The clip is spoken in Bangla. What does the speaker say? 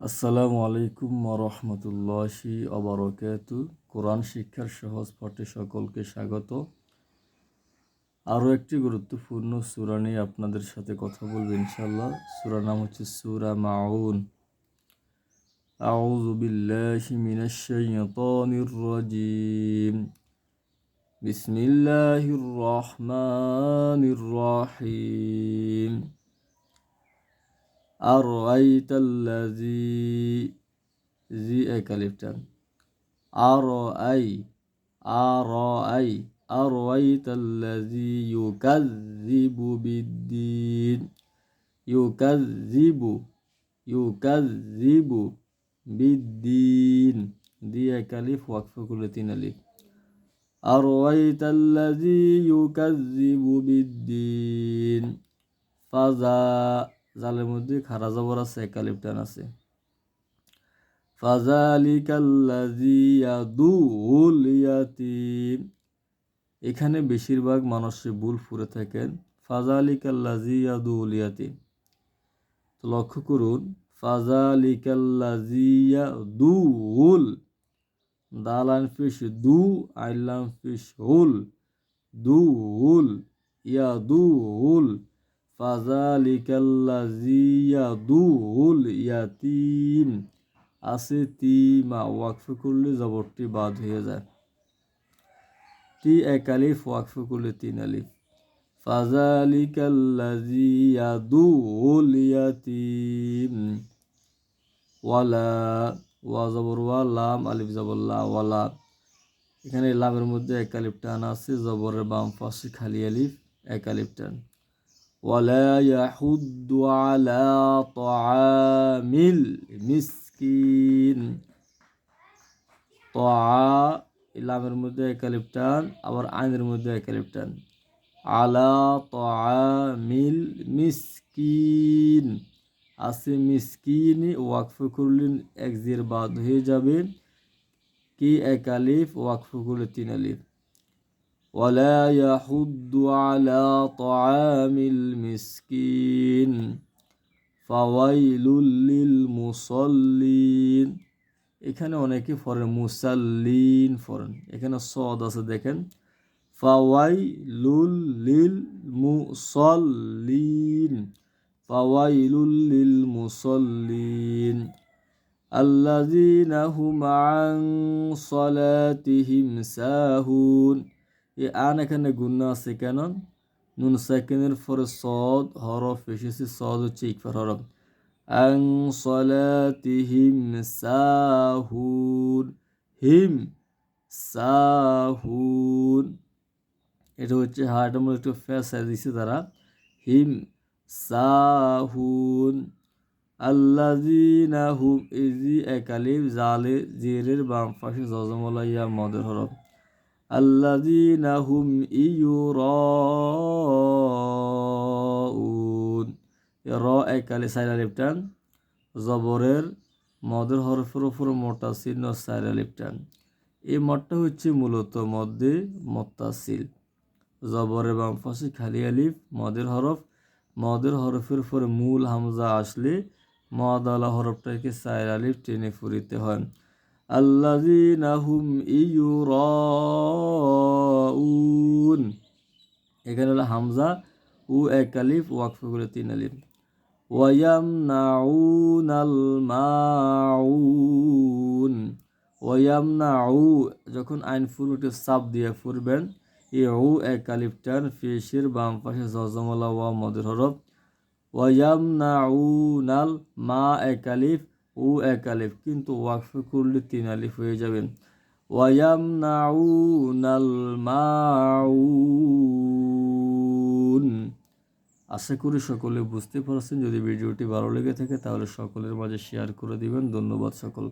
আসসালামু আলাইকুম ওয়া বারাকাতু। কোরআন শিক্ষার সহজ পাঠে সকলকে স্বাগত। আরও একটি গুরুত্বপূর্ণ সূরা নিয়ে আপনাদের সাথে কথা বলবো ইনশাআল্লাহ। সূরার নাম হচ্ছে সূরা মাউন। আউযু বিল্লাহি মিনাশ শাইতানির রাজিম। বিসমিল্লাহির রহমানির রহিম। আরাইতাল্লাযী জি একালিফটান আরাইতাল্লাযী ইউকাযযিবু বিদ্দীন দি একালিফ ওয়াকফ করলে 3 আলিফ। আরাইতাল্লাযী ইউকাযযিবু বিদ্দীন ফাজা জালের মধ্যে খারা জবর আছে, একালিফটান আছে। ফাযালিকাল্লাযী ইয়াদুউল ইয়াতীম, এখানে বেশিরভাগ মানুষের ভুল করে থাকেন। ফাযালিকাল্লাযী ইয়াদুউল ইয়াতীম, তো লক্ষ্য করুন, ফাযালিকাল্লাযী ইয়াদুউল, দালান ফিশ দু, আইলাম ফিশ হুল, দুউল ইয়াদুউল, ফাযালিকাল্লাযী ইয়াদুউল ইয়াতীম আছে তি মা, ওয়াকফ করলে জবরটি বাদ হয়ে যায়। তি একালিফ ওয়াকফ করলে 3 আলিফ। ফাযালিকাল্লাযী ইয়াদুউল ইয়াতীম ওয়ালা, ওয়া জবর ওয়া, লাম আলিফ জবর লা, ওয়ালা। এখানে লামের মধ্যে একালিফ টান আছে, জবরের বাম পাশে খালি আলিফ, একালিফ টান। ওয়ালা ইয়াহুদ্দু আলা তাআমিল মিসকিন, লামের মধ্যে একালিফ টান, আবার আইনের মধ্যে একালিফ টান। আলা তাআমিল মিসকিন আছে মিসকিন, ওয়াকফ করলেন এক জির বাদ হয়ে যাবে। কি একালিফ ওয়াকফ করলে 3 আলিফ। ওয়ালা ইয়াহুদ্দু আলা তাআমিল মিসকিন ফাওয়াইলুল লিল মুসাল্লিন, এখানে অনেকে পড়েন মুসাল্লিন পড়েন, এখানে সদ আছে দেখেন। ফাওয়াইলুল লিল মুসাল্লিন, ফাওয়াইলুল লিল মুসাল্লিন আল্লাযীনা হুম আন সালাতিহিম সাহুন। আন এখানে গুণনা আছে কেন? নুন সাকিনের পরে সদ হরফ এসেছে, সদ হচ্ছে ইকফার হরফ। আন সালাতিহিম সাহুন, হিম সাহুন, এটা হচ্ছে হার্টের মধ্যে একটু ফেসা দিছে তারা, হিম সাহুন। আল্লাযীনা হুম, ইজি একালিফ, জালে জেরের বাম পাশে জজমলা ইয়া মদের হরফ। আল্লাযীনা হুম ইউরাউন, র একালিফ 4 আলিফ টান, জবরের মদের হরফের উপর মোটা চিহ্ন 4 আলিফ টান। এই মদটা হচ্ছে মূলত মধ্যে মুত্তাসিল, জবরের বাম পাশে খালি আলিফ, মদের হরফ। মদের হরফের উপরে মূল হামজা আসলে মদ আলা হরফটাকে 4 আলিফ টেনে ফুরিতে হয়। আল্লাযীনা হুম ইউরাউন, এখানে হলো হামজা উ এক আলিফ, ওয়াকফ করে 3 আলিফ। ওয়ায়ামনাউনাল মাউন, ওয়ায়ামনাউ, যখন আইন ফুল উঠে চাপ দিয়ে ফুরবেন, এ উ এক আলিফ টান, ফেশের বাম পাশে জজমলা ওয়া মদের হরফ। ওয়ায়ামনাউনাল মা এক আলিফ, উ এক আলিফ, কিন্তু ওয়াকফ করলে 3 আলিফ হয়ে যাবেন। ওয়ায়ামনাউনাল মাউন। আশা করি সকলে বুঝতে পারছেন। যদি ভিডিওটি ভালো লেগে থাকে তাহলে সকলের মাঝে শেয়ার করে দিবেন। ধন্যবাদ সকলকে।